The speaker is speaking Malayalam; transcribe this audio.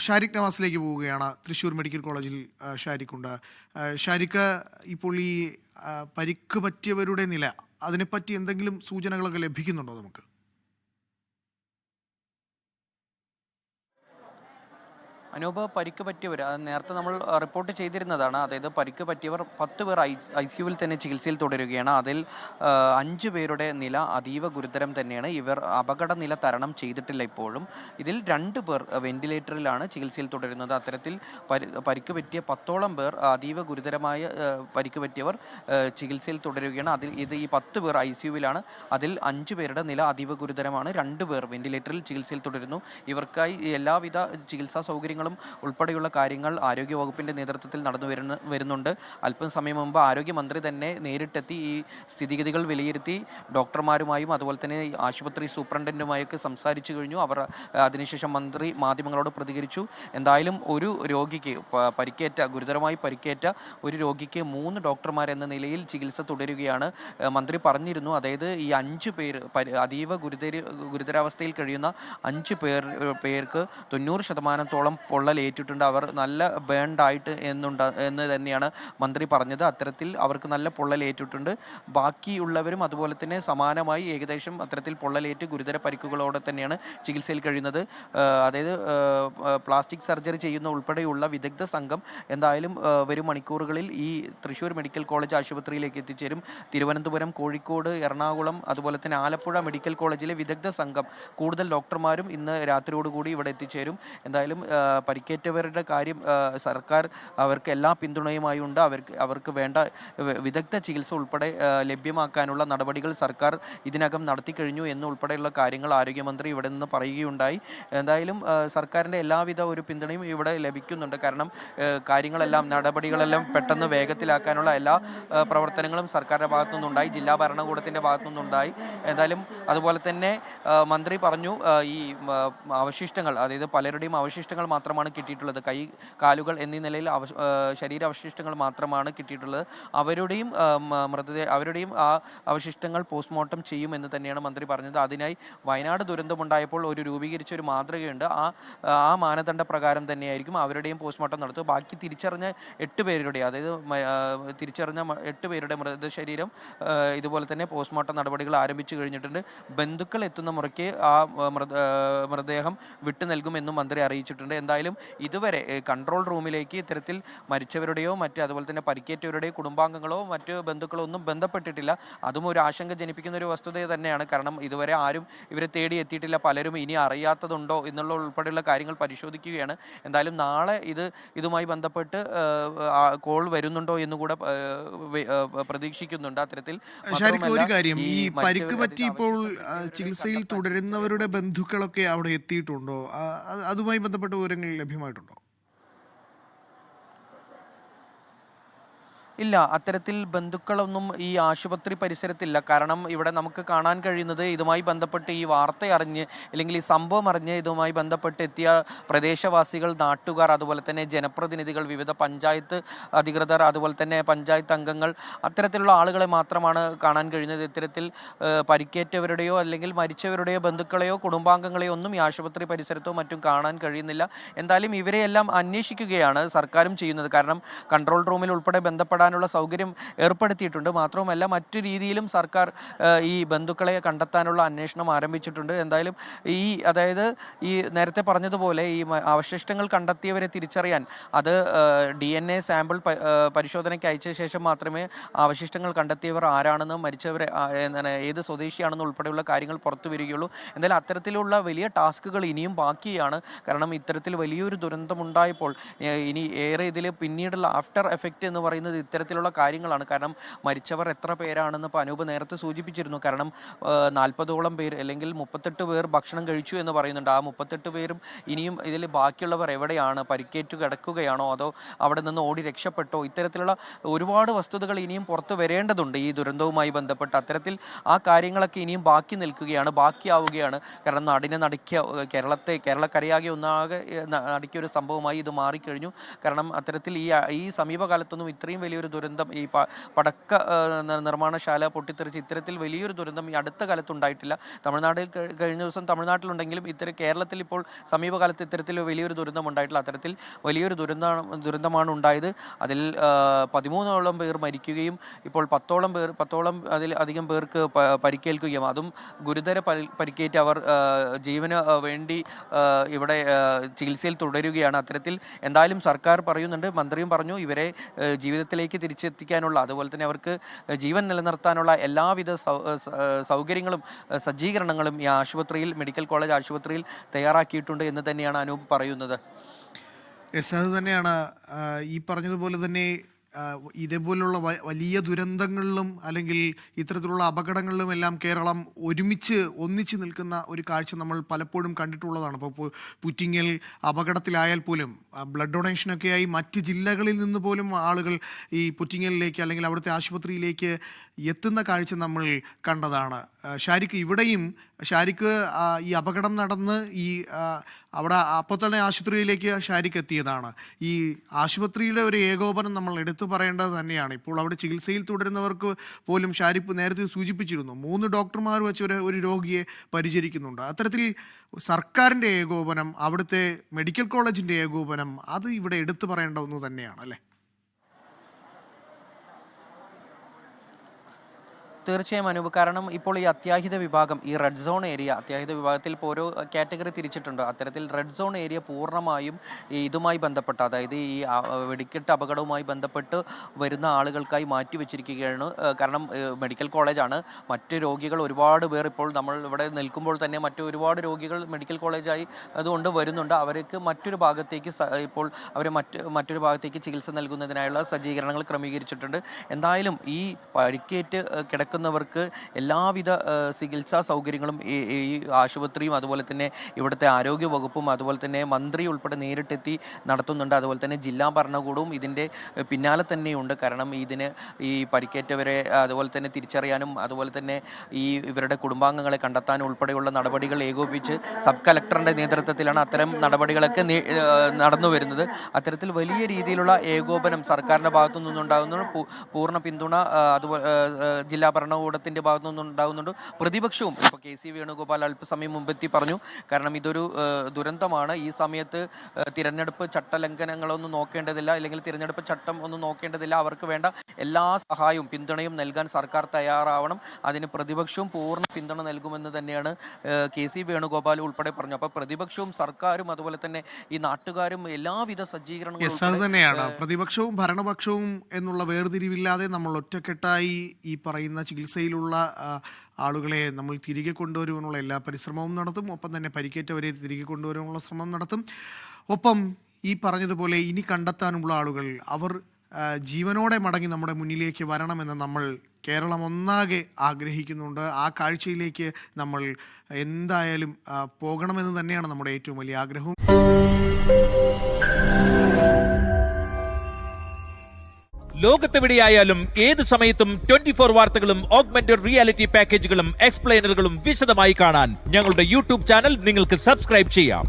ഷാരിഖ് നവാസിലേക്ക് പോവുകയാണ്. തൃശ്ശൂർ മെഡിക്കൽ കോളേജിൽ ഷാരിഖുണ്ട്. ഷാരിഖ്, ഇപ്പോൾ ഈ പരിക്ക് പറ്റിയവരുടെ നില, അതിനെപ്പറ്റി എന്തെങ്കിലും സൂചനകളൊക്കെ ലഭിക്കുന്നുണ്ടോ നമുക്ക്? അനൂപ്, പരിക്ക് പറ്റിയവർ നേരത്തെ നമ്മൾ റിപ്പോർട്ട് ചെയ്തിരുന്നതാണ്. അതായത് പരിക്ക് പറ്റിയവർ 10 പേർ ICUവിൽ തന്നെ ചികിത്സയിൽ തുടരുകയാണ്. അതിൽ 5 പേരുടെ നില അതീവ ഗുരുതരം തന്നെയാണ്. ഇവർ അപകട നില തരണം ചെയ്തിട്ടില്ല ഇപ്പോഴും. ഇതിൽ 2 പേർ വെന്റിലേറ്ററിലാണ് ചികിത്സയിൽ തുടരുന്നത്. അത്തരത്തിൽ പരിക്ക് പറ്റിയ 10ഓളം പേർ അതീവ ഗുരുതരമായ പരിക്ക് പറ്റിയവർ ചികിത്സയിൽ തുടരുകയാണ്. ഈ 10 പേർ ICUവിലാണ്. അതിൽ 5 പേരുടെ നില അതീവ ഗുരുതരമാണ്. 2 പേർ വെന്റിലേറ്ററിൽ ചികിത്സയിൽ തുടരുന്നു. ഇവർക്കായി എല്ലാവിധ ചികിത്സാ സൗകര്യങ്ങളും ഉൾപ്പെടെയുള്ള കാര്യങ്ങൾ ആരോഗ്യവകുപ്പിന്റെ നേതൃത്വത്തിൽ നടന്നു വരുന്നുണ്ട്. അല്പം സമയം മുമ്പ് ആരോഗ്യമന്ത്രി തന്നെ നേരിട്ടെത്തി ഈ സ്ഥിതിഗതികൾ വിലയിരുത്തി ഡോക്ടർമാരുമായും അതുപോലെ തന്നെ ആശുപത്രി സൂപ്രണ്ടന്റുമായൊക്കെ സംസാരിച്ചു കഴിഞ്ഞു. അവർ അതിനുശേഷം മന്ത്രി മാധ്യമങ്ങളോട് പ്രതികരിച്ചു. എന്തായാലും ഒരു രോഗിക്ക് ഗുരുതരമായി പരിക്കേറ്റ ഒരു രോഗിക്ക് 3 ഡോക്ടർമാർ എന്ന നിലയിൽ ചികിത്സ തുടരുകയാണ്. മന്ത്രി പറഞ്ഞിരുന്നു, അതായത് ഈ 5 പേർ അതീവ ഗുരുതരാവസ്ഥയിൽ കഴിയുന്ന 5 പേർക്ക് 90% പൊള്ളലേറ്റിട്ടുണ്ട്. അവർ നല്ല ബേൺഡായിട്ട് എന്ന് തന്നെയാണ് മന്ത്രി പറഞ്ഞത്. അത്തരത്തിൽ അവർക്ക് നല്ല പൊള്ളലേറ്റിട്ടുണ്ട്. ബാക്കിയുള്ളവരും അതുപോലെ തന്നെ സമാനമായി ഏകദേശം അത്തരത്തിൽ പൊള്ളലേറ്റ് ഗുരുതര പരിക്കുകളോടെ തന്നെയാണ് ചികിത്സയിൽ കഴിയുന്നത്. അതായത് പ്ലാസ്റ്റിക് സർജറി ചെയ്യുന്ന ഉൾപ്പെടെയുള്ള വിദഗ്ധ സംഘം എന്തായാലും വരും മണിക്കൂറുകളിൽ ഈ തൃശ്ശൂർ മെഡിക്കൽ കോളേജ് ആശുപത്രിയിലേക്ക് എത്തിച്ചേരും. തിരുവനന്തപുരം, കോഴിക്കോട്, എറണാകുളം അതുപോലെ തന്നെ ആലപ്പുഴ മെഡിക്കൽ കോളേജിലെ വിദഗ്ധ സംഘം, കൂടുതൽ ഡോക്ടർമാരും ഇന്ന് രാത്രിയോടുകൂടി ഇവിടെ എത്തിച്ചേരും. എന്തായാലും പരിക്കേറ്റവരുടെ കാര്യം സർക്കാർ അവർക്ക് എല്ലാ പിന്തുണയുമായി ഉണ്ട്. അവർക്ക് വേണ്ട വിദഗ്ധ ചികിത്സ ഉൾപ്പെടെ ലഭ്യമാക്കാനുള്ള നടപടികൾ സർക്കാർ ഇതിനകം നടത്തിക്കഴിഞ്ഞു എന്നുൾപ്പെടെയുള്ള കാര്യങ്ങൾ ആരോഗ്യമന്ത്രി ഇവിടെ നിന്ന് പറയുകയുണ്ടായി. എന്തായാലും സർക്കാരിൻ്റെ എല്ലാവിധ ഒരു പിന്തുണയും ഇവിടെ ലഭിക്കുന്നുണ്ട്. കാരണം നടപടികളെല്ലാം പെട്ടെന്ന് വേഗത്തിലാക്കാനുള്ള എല്ലാ പ്രവർത്തനങ്ങളും സർക്കാരിൻ്റെ ഭാഗത്തു നിന്നുണ്ടായി, ജില്ലാ ഭരണകൂടത്തിൻ്റെ ഭാഗത്തു നിന്നുണ്ടായി. എന്തായാലും അതുപോലെ തന്നെ മന്ത്രി പറഞ്ഞു, ഈ അവശിഷ്ടങ്ങൾ, അതായത് പലരുടെയും അവശിഷ്ടങ്ങൾ മാത്രമാണ് കിട്ടിയിട്ടുള്ളത്. കൈ, കാലുകൾ എന്നീ നിലയിൽ ശരീരാവശിഷ്ടങ്ങൾ മാത്രമാണ് കിട്ടിയിട്ടുള്ളത്. അവരുടെയും ആ അവശിഷ്ടങ്ങൾ പോസ്റ്റ്മോർട്ടം ചെയ്യുമെന്ന് തന്നെയാണ് മന്ത്രി പറഞ്ഞത്. അതിനായി വയനാട് ദുരന്തമുണ്ടായപ്പോൾ രൂപീകരിച്ച ഒരു മാതൃകയുണ്ട്. ആ മാനദണ്ഡ പ്രകാരം തന്നെയായിരിക്കും അവരുടെയും പോസ്റ്റ്മോർട്ടം നടത്തുക. ബാക്കി തിരിച്ചറിഞ്ഞ 8 പേരുടെ, അതായത് തിരിച്ചറിഞ്ഞ 8 പേരുടെ മൃതശരീരം ഇതുപോലെ തന്നെ പോസ്റ്റ്മോർട്ടം നടപടികൾ ആരംഭിച്ചു കഴിഞ്ഞിട്ടുണ്ട്. ബന്ധുക്കൾ എത്തുന്ന മുറയ്ക്ക് ആ മൃതദേഹം വിട്ടു നൽകുമെന്നും മന്ത്രി അറിയിച്ചിട്ടുണ്ട്. എന്തായാലും ഇതുവരെ കൺട്രോൾ റൂമിലേക്ക് ഇത്തരത്തിൽ മരിച്ചവരുടെയോ അതുപോലെ തന്നെ പരിക്കേറ്റവരുടെയോ കുടുംബാംഗങ്ങളോ മറ്റ് ബന്ധുക്കളോ ഒന്നും ബന്ധപ്പെട്ടിട്ടില്ല. അതും ഒരു ആശങ്ക ജനിപ്പിക്കുന്ന ഒരു വസ്തുത തന്നെയാണ്. കാരണം ഇതുവരെ ആരും ഇവരെ തേടി എത്തിയിട്ടില്ല. പലരും ഇനി അറിയാത്തതുണ്ടോ എന്നുള്ള ഉൾപ്പെടെയുള്ള കാര്യങ്ങൾ പരിശോധിക്കുകയാണ്. എന്തായാലും നാളെ ഇതുമായി ബന്ധപ്പെട്ട് കോൾ വരുന്നുണ്ടോ എന്നുകൂടെ പ്രതീക്ഷിക്കുന്നുണ്ട്. അത്തരത്തിൽ ഒരു കാര്യം, ഈ പരിക്ക് പറ്റി ഇപ്പോൾ ചികിത്സയിൽ തുടരുന്നവരുടെ ബന്ധുക്കളൊക്കെ അവിടെ എത്തിയിട്ടുണ്ടോ? അതുമായി ബന്ധപ്പെട്ട വിവരങ്ങൾ ലഭ്യമായിട്ടുണ്ടോ? ഇല്ല, അത്തരത്തിൽ ബന്ധുക്കളൊന്നും ഈ ആശുപത്രി പരിസരത്തില്ല. കാരണം ഇവിടെ നമുക്ക് കാണാൻ കഴിയുന്നത് ഇതുമായി ബന്ധപ്പെട്ട് ഈ വാർത്ത അറിഞ്ഞ് അല്ലെങ്കിൽ ഈ സംഭവം അറിഞ്ഞ് ഇതുമായി ബന്ധപ്പെട്ട് എത്തിയ പ്രദേശവാസികൾ, നാട്ടുകാർ, അതുപോലെ തന്നെ ജനപ്രതിനിധികൾ, വിവിധ പഞ്ചായത്ത് അധികൃതർ, അതുപോലെ തന്നെ പഞ്ചായത്ത് അംഗങ്ങൾ, അത്തരത്തിലുള്ള ആളുകളെ മാത്രമാണ് കാണാൻ കഴിയുന്നത്. ഇത്തരത്തിൽ പരിക്കേറ്റവരുടെയോ അല്ലെങ്കിൽ മരിച്ചവരുടെയോ ബന്ധുക്കളെയോ കുടുംബാംഗങ്ങളെയോ ഒന്നും ഈ ആശുപത്രി പരിസരത്തോ മറ്റും കാണാൻ കഴിയുന്നില്ല. എന്തായാലും ഇവരെയെല്ലാം അന്വേഷിക്കുകയാണ് സർക്കാരും ചെയ്യുന്നത്. കാരണം കൺട്രോൾ റൂമിൽ ഉൾപ്പെടെ ബന്ധപ്പെടാനുള്ള സൗകര്യം ഏർപ്പെടുത്തിയിട്ടുണ്ട്. മാത്രവുമല്ല മറ്റു രീതിയിലും സർക്കാർ ഈ ബന്ധുക്കളെ കണ്ടെത്താനുള്ള അന്വേഷണം ആരംഭിച്ചിട്ടുണ്ട്. എന്തായാലും അതായത് ഈ നേരത്തെ പറഞ്ഞതുപോലെ ഈ അവശിഷ്ടങ്ങൾ കണ്ടെത്തിയവരെ തിരിച്ചറിയാൻ അത് DNA സാമ്പിൾ പരിശോധനയ്ക്ക് അയച്ച ശേഷം മാത്രമേ അവശിഷ്ടങ്ങൾ കണ്ടെത്തിയവർ ആരാണെന്നും മരിച്ചവരെ ഏത് സ്വദേശിയാണെന്നും ഉൾപ്പെടെയുള്ള കാര്യങ്ങൾ പുറത്തു വരികയുള്ളൂ. എന്തായാലും അത്തരത്തിലുള്ള വലിയ ടാസ്കുകൾ ഇനിയും ബാക്കിയാണ്. കാരണം ഇത്തരത്തിൽ വലിയൊരു ദുരന്തമുണ്ടായപ്പോൾ ഇനി ഏറെ ഇതിൽ പിന്നീടുള്ള ആഫ്റ്റർ എഫക്റ്റ് എന്ന് പറയുന്നത് ഇത്തരത്തിലുള്ള കാര്യങ്ങളാണ്. കാരണം മരിച്ചവർ എത്ര പേരാണെന്ന് അനൂപ് നേരത്തെ സൂചിപ്പിച്ചിരുന്നു. കാരണം 40ഓളം പേര് അല്ലെങ്കിൽ 38 പേർ ഭക്ഷണം കഴിച്ചു എന്ന് പറയുന്നുണ്ട്. ആ 38 പേരും ഇനിയും ഇതിൽ ബാക്കിയുള്ളവർ എവിടെയാണ്? പരിക്കേറ്റു കിടക്കുകയാണോ അതോ അവിടെ നിന്ന് ഓടി രക്ഷപ്പെട്ടോ? ഇത്തരത്തിലുള്ള ഒരുപാട് വസ്തുതകൾ ഇനിയും പുറത്തു വരേണ്ടതുണ്ട് ഈ ദുരന്തവുമായി ബന്ധപ്പെട്ട്. അത്തരത്തിൽ ആ കാര്യങ്ങളൊക്കെ ഇനിയും ബാക്കിയാവുകയാണ്. കാരണം നാടിനെ നടുക്കിയ കേരളക്കരയാകെ ഒന്നാകെ നടുക്കിയ ഒരു സംഭവമായി ഇത് മാറിക്കഴിഞ്ഞു. കാരണം അത്തരത്തിൽ ഈ സമീപകാലത്തൊന്നും ഇത്രയും വലിയൊരു വലിയൊരു ദുരന്തം, ഈ പടക്ക നിർമ്മാണശാല പൊട്ടിത്തെറിച്ച് ഇത്തരത്തിൽ വലിയൊരു ദുരന്തം ഈ അടുത്ത കാലത്ത് ഉണ്ടായിട്ടില്ല. തമിഴ്നാട്ടിൽ കഴിഞ്ഞ ദിവസം തമിഴ്നാട്ടിലുണ്ടെങ്കിലും കേരളത്തിൽ ഇപ്പോൾ സമീപകാലത്ത് ഇത്തരത്തിൽ വലിയൊരു ദുരന്തം ഉണ്ടായിട്ടില്ല. അത്തരത്തിൽ വലിയൊരു ദുരന്തമാണ് ഉണ്ടായത്. അതിൽ 13ഓളം പേർ മരിക്കുകയും ഇപ്പോൾ 10ഓളം അതിൽ അധികം പേർക്ക് പരിക്കേൽക്കുകയും, അതും ഗുരുതര പരിക്കേറ്റ് അവർ ജീവന് വേണ്ടി ഇവിടെ ചികിത്സയിൽ തുടരുകയാണ്. അത്തരത്തിൽ എന്തായാലും സർക്കാർ പറയുന്നുണ്ട്, മന്ത്രിയും പറഞ്ഞു, ഇവരെ ജീവിതത്തിലേക്ക് തിരിച്ചെത്തിക്കാനുള്ള, അതുപോലെ തന്നെ അവർക്ക് ജീവൻ നിലനിർത്താനുള്ള എല്ലാവിധ സൗകര്യങ്ങളും സജ്ജീകരണങ്ങളും ഈ ആശുപത്രിയിൽ, മെഡിക്കൽ കോളേജ് ആശുപത്രിയിൽ തയ്യാറാക്കിയിട്ടുണ്ട് എന്ന് തന്നെയാണ് അനൂപ് പറയുന്നത്. അത് തന്നെയാണ് ഈ പറഞ്ഞതുപോലെ തന്നെ ഇതേപോലുള്ള വലിയ ദുരന്തങ്ങളിലും അല്ലെങ്കിൽ ഇത്തരത്തിലുള്ള അപകടങ്ങളിലും എല്ലാം കേരളം ഒന്നിച്ച് നിൽക്കുന്ന ഒരു കാഴ്ച നമ്മൾ പലപ്പോഴും കണ്ടിട്ടുള്ളതാണ്. ഇപ്പോൾ പുറ്റിങ്ങൽ അപകടത്തിലായാൽ പോലും ബ്ലഡ് ഡൊണേഷനൊക്കെയായി മറ്റ് ജില്ലകളിൽ നിന്ന് പോലും ആളുകൾ ഈ പുറ്റിങ്ങലിലേക്ക് അല്ലെങ്കിൽ അവിടുത്തെ ആശുപത്രിയിലേക്ക് എത്തുന്ന കാഴ്ച നമ്മൾ കണ്ടതാണ്. ഷാരിക്ക്, ഇവിടെയും ഷാരിക്ക് ഈ അപകടം നടന്ന് അവിടെ അപ്പോൾ തന്നെ ആശുപത്രിയിലേക്ക് ഷാരിക്ക് എത്തിയതാണ്. ഈ ആശുപത്രിയിലെ ഒരു ഏകോപനം നമ്മൾ എടുത്തു പറയേണ്ടത് തന്നെയാണ്. ഇപ്പോൾ അവിടെ ചികിത്സയിൽ തുടരുന്നവർക്ക് പോലും ഷാരിപ്പ് നേരത്തെ സൂചിപ്പിച്ചിരുന്നു, 3 ഡോക്ടർമാർ വെച്ച് ഒരു രോഗിയെ പരിചരിക്കുന്നുണ്ട്. അത്തരത്തിൽ സർക്കാരിൻ്റെ ഏകോപനം, അവിടുത്തെ മെഡിക്കൽ കോളേജിൻ്റെ ഏകോപനം, അത് ഇവിടെ എടുത്തു പറയേണ്ട ഒന്ന് തന്നെയാണ് അല്ലേ? തീർച്ചയായും അനൂപ്, കാരണം ഇപ്പോൾ ഈ അത്യാഹിത വിഭാഗം, ഈ റെഡ് സോൺ ഏരിയ, അത്യാഹിത വിഭാഗത്തിൽ ഇപ്പോൾ ഓരോ കാറ്റഗറി തിരിച്ചിട്ടുണ്ട്. അത്തരത്തിൽ റെഡ് സോൺ ഏരിയ പൂർണ്ണമായും ഇതുമായി ബന്ധപ്പെട്ട്, അതായത് ഈ വെടിക്കെട്ട് അപകടവുമായി ബന്ധപ്പെട്ട് വരുന്ന ആളുകൾക്കായി മാറ്റിവെച്ചിരിക്കുകയാണ്. കാരണം മെഡിക്കൽ കോളേജാണ്, മറ്റ് രോഗികൾ ഒരുപാട് പേർ ഇപ്പോൾ നമ്മൾ ഇവിടെ നിൽക്കുമ്പോൾ തന്നെ ഒരുപാട് രോഗികൾ മെഡിക്കൽ കോളേജായി അതുകൊണ്ട് വരുന്നുണ്ട്. അവർക്ക് മറ്റൊരു ഭാഗത്തേക്ക് ഇപ്പോൾ അവരെ മറ്റൊരു ഭാഗത്തേക്ക് ചികിത്സ നൽകുന്നതിനായുള്ള സജ്ജീകരണങ്ങൾ ക്രമീകരിച്ചിട്ടുണ്ട്. എന്തായാലും ഈ പരിക്കേറ്റ് കിടക്കുന്നവർക്ക് എല്ലാവിധ ചികിത്സാ സൗകര്യങ്ങളും ഈ ആശുപത്രിയും അതുപോലെ തന്നെ ഇവിടുത്തെ ആരോഗ്യ വകുപ്പും അതുപോലെ തന്നെ മന്ത്രി ഉൾപ്പെടെ നേരിട്ടെത്തി നടത്തുന്നുണ്ട്. അതുപോലെ തന്നെ ജില്ലാ ഭരണകൂടവും ഇതിൻ്റെ പിന്നാലെ തന്നെയുണ്ട്. കാരണം ഈ പരിക്കേറ്റവരെ അതുപോലെ തന്നെ തിരിച്ചറിയാനും അതുപോലെ തന്നെ ഇവരുടെ കുടുംബാംഗങ്ങളെ കണ്ടെത്താനും ഉൾപ്പെടെയുള്ള നടപടികൾ ഏകോപിപ്പിച്ച് സബ് കളക്ടറിൻ്റെ നേതൃത്വത്തിലാണ് അത്തരം നടപടികളൊക്കെ നടന്നു വരുന്നത്. അത്തരത്തിൽ വലിയ രീതിയിലുള്ള ഏകോപനം സർക്കാരിൻ്റെ ഭാഗത്തു നിന്നുണ്ടാകുന്നു. പൂർണ്ണ പിന്തുണ അതുപോലെ ജില്ലാ ഭരണകൂടത്തിൻ്റെ ഭാഗത്തു നിന്നുണ്ടാകുന്നുണ്ട്. പ്രതിപക്ഷവും ഇപ്പോൾ KC വേണുഗോപാൽ അല്പസമയം മുമ്പെത്തി പറഞ്ഞു, കാരണം ഇതൊരു ദുരന്തമാണ്, ഈ സമയത്ത് തിരഞ്ഞെടുപ്പ് ചട്ടലംഘനങ്ങളൊന്നും നോക്കേണ്ടതില്ല, അല്ലെങ്കിൽ തിരഞ്ഞെടുപ്പ് ചട്ടം ഒന്നും നോക്കേണ്ടതില്ല, അവർക്ക് വേണ്ട എല്ലാ സഹായവും പിന്തുണയും നൽകാൻ സർക്കാർ തയ്യാറാവണം, അതിന് പ്രതിപക്ഷവും പൂർണ്ണ പിന്തുണ നൽകുമെന്ന് തന്നെയാണ് KC വേണുഗോപാൽ ഉൾപ്പെടെ പറഞ്ഞു. അപ്പോൾ പ്രതിപക്ഷവും സർക്കാരും അതുപോലെ തന്നെ ഈ നാട്ടുകാരും എല്ലാവിധ സജ്ജീകരണങ്ങളും അത് തന്നെയാണ്. പ്രതിപക്ഷവും ഭരണപക്ഷവും എന്നുള്ള വേർതിരിവില്ലാതെ നമ്മൾ ഒറ്റക്കെട്ടായി ഈ പറയുന്ന ചികിത്സയിലുള്ള ആളുകളെ നമ്മൾ തിരികെ കൊണ്ടുവരുവാനുള്ള എല്ലാ പരിശ്രമവും നടത്തും. ഒപ്പം തന്നെ പരിക്കേറ്റവരെ തിരികെ കൊണ്ടുവരാനുള്ള ശ്രമം നടത്തും. ഒപ്പം ഈ പറഞ്ഞതുപോലെ ഇനി കണ്ടെത്താനുള്ള ആളുകൾ അവർ ജീവനോടെ മടങ്ങി നമ്മുടെ മുന്നിലേക്ക് വരണമെന്ന് നമ്മൾ കേരളം ഒന്നാകെ ആഗ്രഹിക്കുന്നുണ്ട്. ആ കാഴ്ചയിലേക്ക് നമ്മൾ എന്തായാലും പോകണമെന്ന് തന്നെയാണ് നമ്മുടെ ഏറ്റവും വലിയ ആഗ്രഹം. ലോകത്തെവിടെയായാലും ഏത് സമയത്തും 24 വാർത്തകളും ഓഗ്മെന്റഡ് റിയാലിറ്റി പാക്കേജുകളും എക്സ്പ്ലെയിനറുകളും വിശദമായി കാണാൻ ഞങ്ങളുടെ യൂട്യൂബ് ചാനൽ നിങ്ങൾക്ക് സബ്സ്ക്രൈബ് ചെയ്യാം.